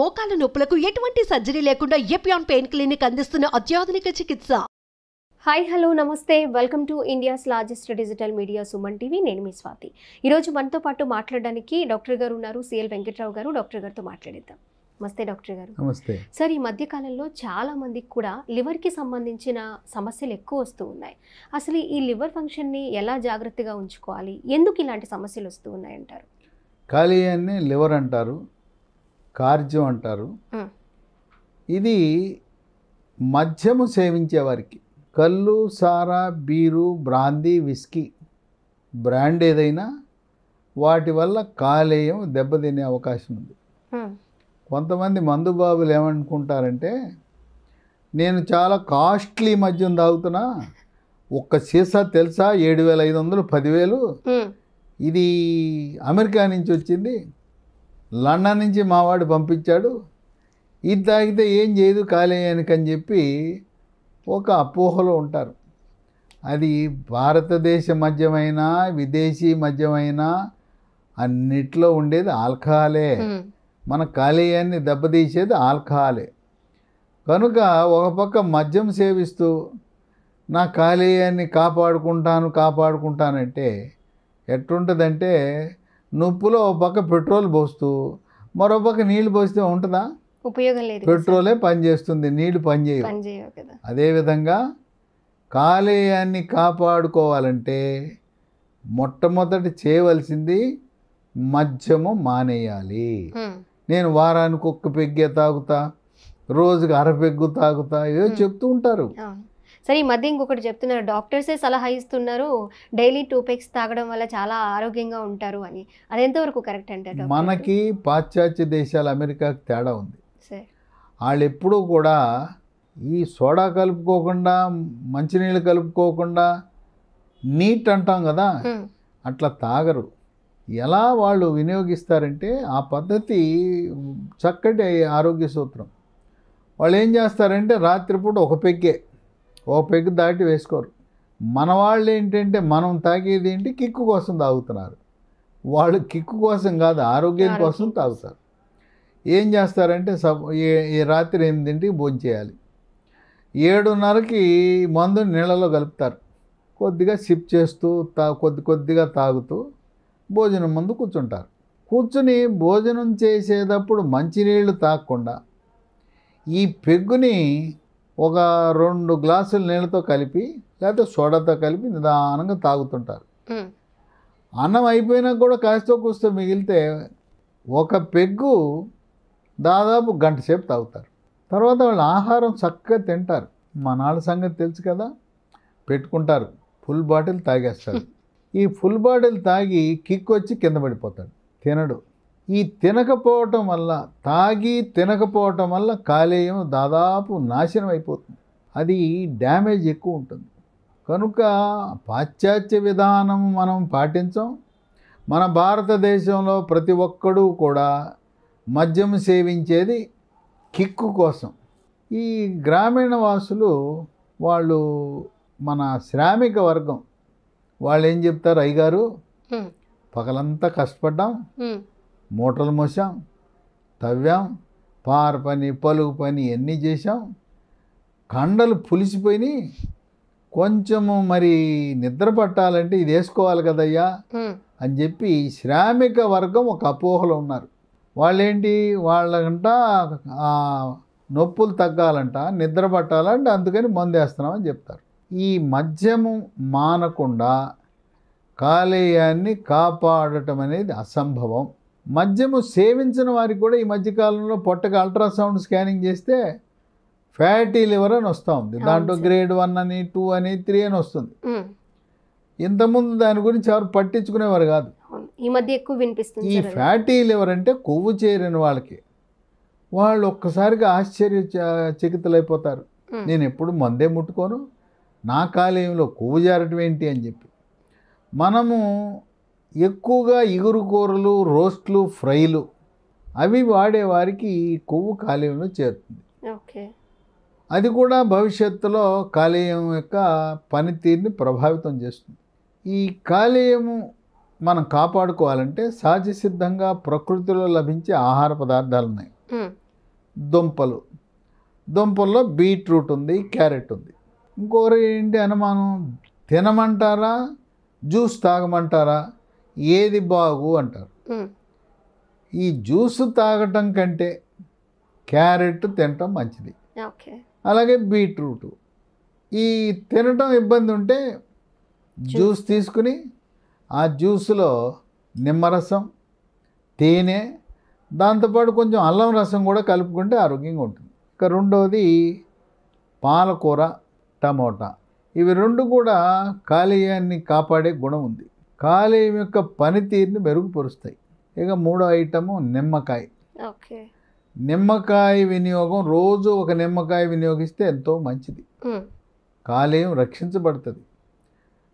మోకాల నొప్పులకు ఎటువంటి సర్జరీ లేకుండా ఎపియాన్ పెయిన్ క్లినిక్ అందిస్తున్న అత్యాధునిక చికిత్స. హాయ్ హలో నమస్తే, welcome to India's largest digital media Suman TV. నేను మీ స్వాతి. ఈరోజు మనతో పాటు మాట్లాడడానికి డాక్టర్ గారు ఉన్నారు, సిఎల్ వెంకట్రావు గారు. డాక్టర్ గారితో మాట్లాడేద్దాం. నమస్తే డాక్టర్ గారు. నమస్తే సార్, ఈ మధ్యకాలంలో చాలా మందికి కూడా లివర్కి సంబంధించిన సమస్యలు ఎక్కువ వస్తూ ఉన్నాయి. అసలు ఈ లివర్ ఫంక్షన్ని ఎలా జాగ్రత్తగా ఉంచుకోవాలి, ఎందుకు ఇలాంటి సమస్యలు వస్తూ ఉన్నాయంటారు? కాలేయాన్ని లివర్ అంటారు, కార్జ్యం అంటారు. ఇది మద్యము సేవించేవారికి కళ్ళు, సారా, బీరు, బ్రాందీ, విస్కీ, బ్రాండ్ ఏదైనా వాటి వల్ల కాలేయం దెబ్బతినే అవకాశం ఉంది. కొంతమంది మందుబాబులు ఏమనుకుంటారంటే, నేను చాలా కాస్ట్లీ మద్యం తాగుతున్నా, ఒక్క సీసా తెలుసా 7,500 10,000, ఇది అమెరికా నుంచి వచ్చింది, లండన్ నుంచి మావాడు పంపించాడు, ఇది తాగితే ఏం చేయదు కాలేయానికి అని చెప్పి ఒక అపోహలో ఉంటారు. అది భారతదేశ మద్యమైనా విదేశీ మద్యమైనా అన్నిట్లో ఉండేది ఆల్కహాలే. మన కాలేయాన్ని దెబ్బతీసేది ఆల్కహాలే. కనుక ఒక పక్క మద్యం సేవిస్తూ నా కాలేయాన్ని కాపాడుకుంటానంటే ఎట్టుంటుందంటే, నొప్పులో ఒక పక్క పెట్రోల్ పోస్తూ మరో పక్క నీళ్లు పోస్తే ఉంటుందా? ఉపయోగం లేదు. పెట్రోలే పనిచేస్తుంది, నీళ్లు పనిచేయవు కదా. అదేవిధంగా కాలేయాన్ని కాపాడుకోవాలంటే మొట్టమొదటి చేయవలసింది మద్యము మానేయాలి. నేను వారానికి ఒక్క పెగ్గే తాగుతా, రోజుకి అరపెగ్గు తాగుతా, ఏదో చెప్తూ ఉంటారు. సరే, ఈ మధ్య ఇంకొకటి చెప్తున్నారు, డాక్టర్సే సలహా ఇస్తున్నారు డైలీ 2 పెగ్స్ తాగడం వల్ల చాలా ఆరోగ్యంగా ఉంటారు అని. అది ఎంతవరకు కరెక్ట్ అంటారు? మనకి పాశ్చాత్య దేశాలు, అమెరికాకి తేడా ఉంది. వాళ్ళు ఎప్పుడూ కూడా ఈ సోడా కలుపుకోకుండా, మంచినీళ్ళు కలుపుకోకుండా, నీట్ అంటాం కదా, అట్లా తాగరు. ఎలా వాళ్ళు వినియోగిస్తారంటే ఆ పద్ధతి చక్కటి ఆరోగ్య సూత్రం. వాళ్ళు ఏం చేస్తారంటే రాత్రిపూట ఒక పెగ్గు దాటి వేసుకోరు. మన వాళ్ళు ఏంటంటే మనం తాగేది ఏంటి, కిక్కు కోసం తాగుతున్నారు. వాళ్ళు కిక్కు కోసం కాదు, ఆరోగ్యం కోసం తాగుతారు. ఏం చేస్తారంటే ఈ రాత్రి 8ంటికి భోంచేయాలి, 7:30కి మందు నీళ్ళలో కలుపుతారు, కొద్దిగా సిప్ చేస్తూ కొద్దిగా తాగుతూ భోజనం ముందు కూర్చుని భోజనం చేసేటప్పుడు మంచినీళ్ళు తాగకుండా ఈ పెగ్గుని ఒక 2 గ్లాసుల నీళ్ళతో కలిపి లేకపోతే సోడాతో కలిపి నిదానంగా తాగుతుంటారు. అన్నం అయిపోయినా కూడా కాస్తో కూస్తో మిగిలితే ఒక పెగ్గు దాదాపు గంట సేపు తాగుతారు. తర్వాత వాళ్ళు ఆహారం చక్కగా తింటారు. మన సంగతి తెలుసు కదా, పెట్టుకుంటారు, ఫుల్ బాటిల్ తాగేస్తారు. ఈ ఫుల్ బాటిల్ తాగి కిక్ వచ్చి కింద పడిపోతాడు, తినడు. ఈ తినకపోవటం వల్ల కాలేయం దాదాపు నాశనం అయిపోతుంది. అది డ్యామేజ్ ఎక్కువ ఉంటుంది. కనుక పాశ్చాత్య విధానం మనం పాటించం. మన భారతదేశంలో ప్రతి ఒక్కడూ కూడా మద్యం సేవించేది కిక్కు కోసం. ఈ గ్రామీణ వాసులు వాళ్ళు, మన శ్రామిక వర్గం వాళ్ళు ఏం చెప్తారు, అయ్యగారు పగలంతా కష్టపడ్డాం, మూటలు మోసాం, తవ్వాం, పార పని, పలుగు పని ఎన్ని చేసాం, కండలు పులిసిపోయినాయి, కొంచెము మరి నిద్ర పట్టాలంటే ఇది వేసుకోవాలి కదయ్యా అని చెప్పి శ్రామిక వర్గం ఒక అపోహలో ఉన్నారు. వాళ్ళకంట నొప్పులు తగ్గాలంట, నిద్ర పట్టాలంటే అందుకని మందు వేస్తున్నామని చెప్తారు. ఈ మద్యము మానకుండా కాలేయాన్ని కాపాడటం అనేది అసంభవం. మద్యము సేవించిన వారికి కూడా ఈ మధ్యకాలంలో పొట్టకి అల్ట్రాసౌండ్ స్కానింగ్ చేస్తే ఫ్యాటీ లివర్ అని వస్తూ ఉంది. దాంట్లో గ్రేడ్ 1 అని 2 అని 3 అని వస్తుంది. ఇంతకుముందు దాని గురించి ఎవరు పట్టించుకునేవారు కాదు. ఈ మధ్య ఎక్కువ వినిపిస్తుంది. ఈ ఫ్యాటీ లివర్ అంటే కొవ్వు చేరిన వాళ్ళకి, వాళ్ళు ఒక్కసారిగా ఆశ్చర్యచకితులైపోతారు. నేను ఎప్పుడు మందే ముట్టుకోను, నా కాలేయంలో కొవ్వు చేరటం ఏంటి అని చెప్పి. మనము ఎక్కువగా ఇగురు కూరలు, రోస్ట్లు, ఫ్రైలు అవి వాడేవారికి కొవ్వు కాలేయంలో చేరుతుంది. అది కూడా భవిష్యత్తులో కాలేయం యొక్క పనితీరుని ప్రభావితం చేస్తుంది. ఈ కాలేయము మనం కాపాడుకోవాలంటే సహజ సిద్ధంగా ప్రకృతిలో లభించే ఆహార పదార్థాలు ఉన్నాయి. దుంపల్లో బీట్రూట్ ఉంది, క్యారెట్ ఉంది. ఇంకొకరు ఏంటి అనుమానం, తినమంటారా జ్యూస్ తాగమంటారా, ఏది బాగు అంటారు. ఈ జ్యూస్ తాగటం కంటే క్యారెట్ తినటం మంచిది. అలాగే బీట్రూట్. ఈ తినటం ఇబ్బంది ఉంటే జ్యూస్ తీసుకుని ఆ జ్యూస్లో నిమ్మరసం, తేనె, దాంతోపాటు కొంచెం అల్లం రసం కూడా కలుపుకుంటే ఆరోగ్యంగా ఉంటుంది. ఇక రెండవది పాలకూర, టమోటా. ఇవి రెండు కూడా కాలేయాన్ని కాపాడే గుణం ఉంది, కాలేయం యొక్క పనితీరుని మెరుగుపరుస్తాయి. ఇక మూడో ఐటము నిమ్మకాయ. నిమ్మకాయ వినియోగం, రోజు ఒక నిమ్మకాయ వినియోగిస్తే ఎంతో మంచిది. కాలేయం రక్షించబడుతుంది.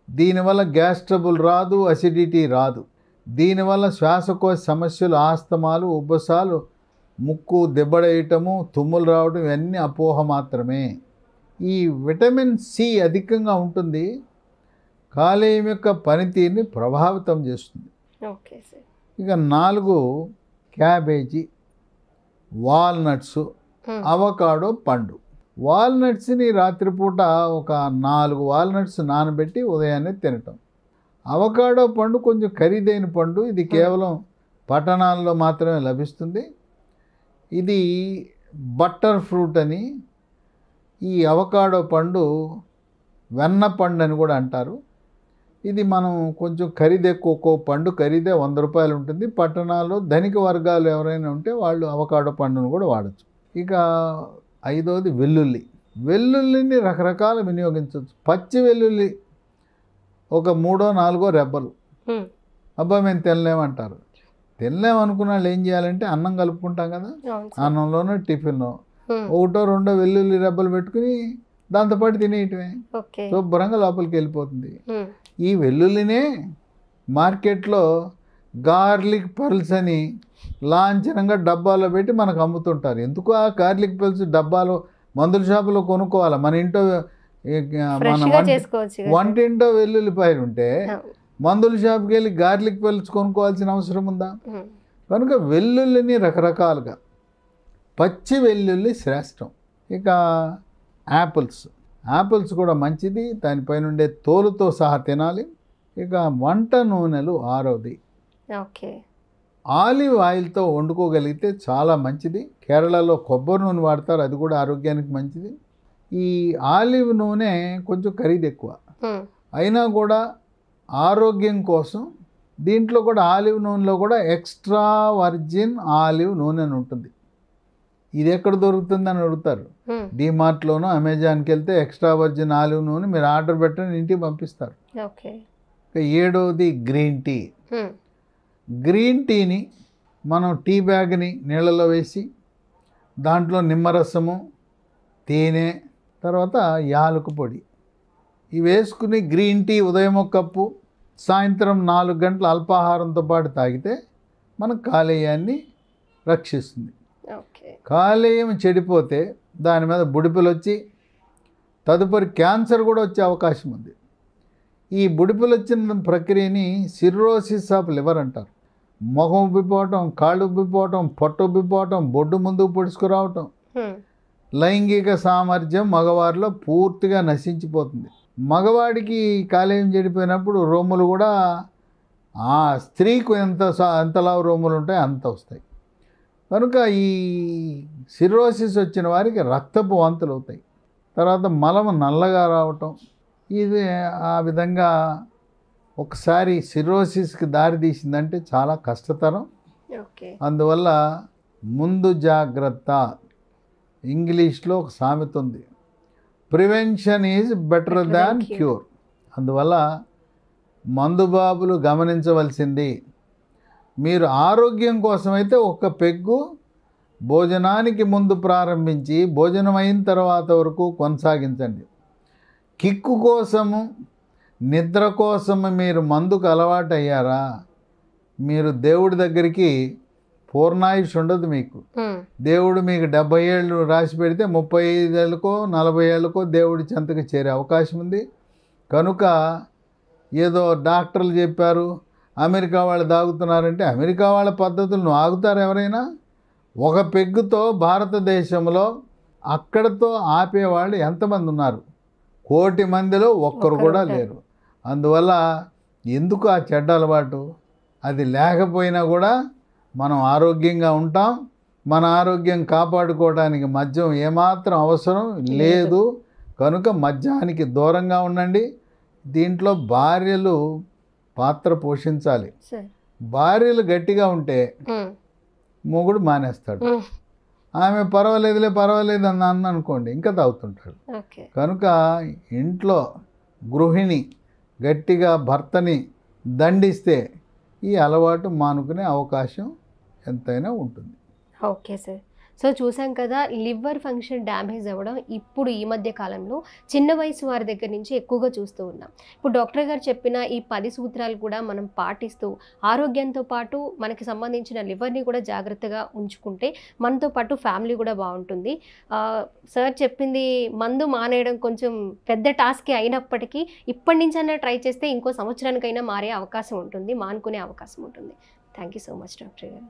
దీనివల్ల గ్యాస్ ట్రబుల్ రాదు, అసిడిటీ రాదు. దీనివల్ల శ్వాసకోశ సమస్యలు, ఆస్తమాలు, ఉబ్బసాలు, ముక్కు దెబ్బడేయటము, తుమ్ములు రావడం ఇవన్నీ అపోహ మాత్రమే. ఈ విటమిన్ సి అధికంగా ఉంటుంది, కాలేయం యొక్క పనితీరుని ప్రభావితం చేస్తుంది. ఇక 4 క్యాబేజీ, వాల్నట్స్, అవకాడో పండు. వాల్నట్స్ని రాత్రిపూట ఒక 4 వాల్నట్స్ నానబెట్టి ఉదయాన్నే తినటం. అవకాడో పండు కొంచెం ఖరీదైన పండు, ఇది కేవలం పట్టణాల్లో మాత్రమే లభిస్తుంది. ఇది బట్టర్ ఫ్రూట్ అని. ఈ అవకాడో పండు వెన్న పండు అని కూడా అంటారు. ఇది మనం కొంచెం ఖరీదు ఎక్కువ, పండు ఖరీదే 100 రూపాయలు ఉంటుంది. పట్టణాల్లో ధనిక వర్గాలు ఎవరైనా ఉంటే వాళ్ళు అవకాడో పండును కూడా వాడచ్చు. ఇక 5వది వెల్లుల్లిని రకరకాలు వినియోగించవచ్చు. పచ్చి వెల్లుల్లి ఒక 3-4 రెబ్బలు. అబ్బా మేము తినలేమంటారు. తినలేమనుకున్న వాళ్ళు ఏం చేయాలంటే అన్నం కలుపుకుంటాం కదా, అన్నంలోనో టిఫిన్లో 1-2 వెల్లుల్లి రెబ్బలు పెట్టుకుని దాంతోపాటు తినేయటమే, శుభ్రంగా లోపలికి వెళ్ళిపోతుంది. ఈ వెల్లుల్లినే మార్కెట్లో గార్లిక్ పర్ల్స్ అని లాంఛనంగా డబ్బాలో పెట్టి మనకు అమ్ముతుంటారు. ఎందుకు ఆ గార్లిక్ పర్ల్స్ డబ్బాలో మందుల షాపులో కొనుక్కోవాలి? మన ఇంట్లో వంటింటో వెల్లుల్లిపాయలు ఉంటే మందుల షాప్కి వెళ్ళి గార్లిక్ పర్ల్స్ కొనుక్కోవాల్సిన అవసరం ఉందా? కనుక వెల్లుల్లిని రకరకాలుగా, పచ్చి వెల్లుల్లి శ్రేష్టం. ఇక యాపిల్స్ కూడా మంచిది, దానిపైన ఉండే తోలుతో సహా తినాలి. ఇక వంట నూనెలు 6వది. ఆలివ్ ఆయిల్తో వండుకోగలిగితే చాలా మంచిది. కేరళలో కొబ్బరి నూనె వాడతారు, అది కూడా ఆరోగ్యానికి మంచిది. ఈ ఆలివ్ నూనె కొంచెం ఖరీదు ఎక్కువ, అయినా కూడా ఆరోగ్యం కోసం దీంట్లో కూడా ఆలివ్ నూనెలో కూడా ఎక్స్ట్రా వర్జిన్ ఆలివ్ నూనె అని ఉంటుంది. ఇది ఎక్కడ దొరుకుతుందని అడుగుతారు. డిమార్ట్లోనూ అమెజాన్కి వెళ్తే ఎక్స్ట్రా వర్జిన్ ఆలివ్ నూనె మీరు ఆర్డర్ పెట్టండి, ఇంటికి పంపిస్తారు. ఇక 7వది గ్రీన్ టీని మనం టీ బ్యాగ్ని నీళ్ళలో వేసి దాంట్లో నిమ్మరసము, తేనె, తర్వాత యాలకుల పొడి ఇవి వేసుకుని గ్రీన్ టీ ఉదయం 1 కప్పు, సాయంత్రం 4 గంటల అల్పాహారంతో పాటు తాగితే మన కాలేయాన్ని రక్షిస్తుంది. కాలేయం చెడిపోతే దాని మీద బుడిపెలు వచ్చి తదుపరి క్యాన్సర్ కూడా వచ్చే అవకాశం ఉంది. ఈ బుడిపెలు వచ్చిన ప్రక్రియని సిర్రోసిస్ ఆఫ్ లివర్ అంటారు. ముఖం ఉబ్బిపోవటం, కాళ్ళు ఉబ్బిపోవటం, పొట్ట ఉబ్బిపోవటం, బొడ్డు ముందుకు పొడుచుకురావటం, లైంగిక సామర్థ్యం మగవారిలో పూర్తిగా నశించిపోతుంది. మగవాడికి కాలేయం చెడిపోయినప్పుడు రొమ్ములు కూడా ఆ స్త్రీకు ఎంతలా రొమ్ములు ఉంటాయి అంత వస్తాయి. కనుక ఈ సిర్రోసిస్ వచ్చిన వారికి రక్తపు వాంతులు అవుతాయి. తర్వాత మలము నల్లగా రావటం, ఇది ఆ విధంగా ఒకసారి సిర్రోసిస్కి దారి తీసిందంటే చాలా కష్టతరం. అందువల్ల ముందు జాగ్రత్త. ఇంగ్లీష్లో ఒక సామెత ఉంది, prevention is better than cure. అందువల్ల మందుబాబులు గమనించవలసింది, మీరు ఆరోగ్యం కోసమైతే ఒక పెగ్గు భోజనానికి ముందు ప్రారంభించి భోజనం అయిన తర్వాత వరకు కొనసాగించండి. కిక్కు కోసము, నిద్ర కోసము మీరు మందుకు అలవాటు అయ్యారా, మీరు దేవుడి దగ్గరికి పూర్ణాయుష్ ఉండదు. మీకు దేవుడు మీకు 70 ఏళ్ళు రాసి పెడితే 35 ఏళ్ళకో 40 ఏళ్ళకో దేవుడి చెంతకు చేరే అవకాశం ఉంది. కనుక ఏదో డాక్టర్లు చెప్పారు, అమెరికా వాళ్ళు తాగుతున్నారంటే అమెరికా వాళ్ళ పద్ధతులు నువ్వు ఆగుతారు ఎవరైనా? ఒక పెగ్గుతో భారతదేశంలో అక్కడతో ఆపేవాళ్ళు ఎంతమంది ఉన్నారు? 1 కోటి మందిలో ఒక్కరు కూడా లేరు. అందువల్ల ఎందుకు ఆ చెడ్డ అలవాటు? అది లేకపోయినా కూడా మనం ఆరోగ్యంగా ఉంటాం. మన ఆరోగ్యం కాపాడుకోవడానికి మద్యం ఏమాత్రం అవసరం లేదు. కనుక మద్యానికి దూరంగా ఉండండి. దీంట్లో భార్యలు పాత్ర పోషించాలి. భార్యలు గట్టిగా ఉంటే మొగుడు మానేస్తాడు. ఆమె పర్వాలేదు అని అనుకోండి, ఇంకా తాగుతుంటాడు. కనుక ఇంట్లో గృహిణి గట్టిగా భర్తని దండిస్తే ఈ అలవాటు మానుకునే అవకాశం ఎంతైనా ఉంటుంది. Okay sir. సో చూసాం కదా, లివర్ ఫంక్షన్ డ్యామేజ్ అవ్వడం ఇప్పుడు ఈ మధ్య కాలంలో చిన్న వయసు వారి దగ్గర నుంచి ఎక్కువగా చూస్తూ ఉన్నాం. ఇప్పుడు డాక్టర్ గారు చెప్పిన ఈ 10 సూత్రాలు కూడా మనం పాటిస్తూ ఆరోగ్యంతో పాటు మనకి సంబంధించిన లివర్ని కూడా జాగ్రత్తగా ఉంచుకుంటే మనతో పాటు ఫ్యామిలీ కూడా బాగుంటుంది. సార్ చెప్పింది మందు మానేయడం కొంచెం పెద్ద టాస్కే అయినప్పటికీ ఇప్పటి నుంచైనా ట్రై చేస్తే ఇంకో సంవత్సరానికైనా మారే అవకాశం ఉంటుంది, మానుకునే అవకాశం ఉంటుంది. Thank you so much doctor గారు.